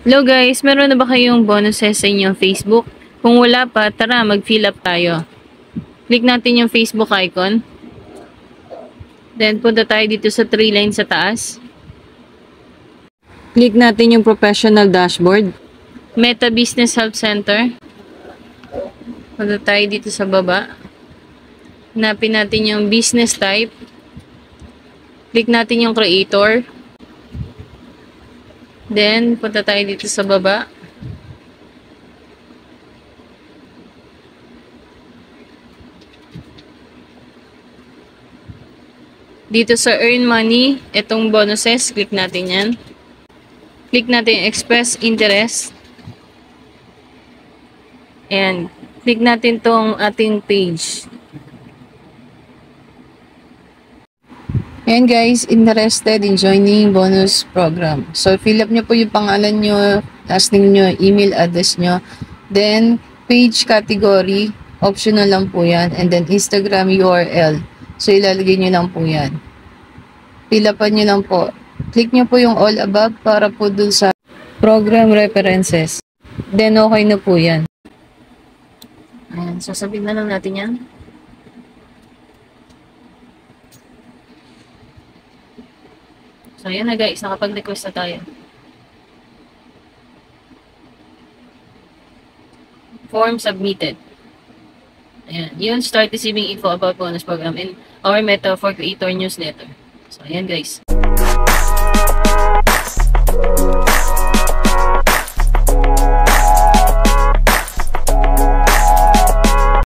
Hello guys, meron na ba kayong bonuses sa inyong Facebook? Kung wala pa, tara mag-fill up tayo. Click natin yung Facebook icon. Then punta tayo dito sa 3 lines sa taas. Click natin yung professional dashboard. Meta Business Help Center. Punta tayo dito sa baba. Hanapin natin yung business type. Click natin yung creator. Then, punta tayo dito sa baba. Dito sa earn money, itong bonuses, click natin yan. Click natin express interest. And, click natin tong ating page. Ayan guys, interested in joining bonus program. So, fill up nyo po yung pangalan nyo, last name nyo, email address nyo. Then, page category, optional lang po yan. And then, Instagram URL. So, ilalagay nyo lang po yan. Fill upan nyo lang po. Click nyo po yung all above para po dun sa program references. Then, okay na po yan. Ayan, sasabihin na lang natin yan. So, ayan na guys, nakapag-request na tayo. Form submitted. Ayan, yun, start receiving info about bonus program in our Meta for Creator newsletter. So, ayan guys.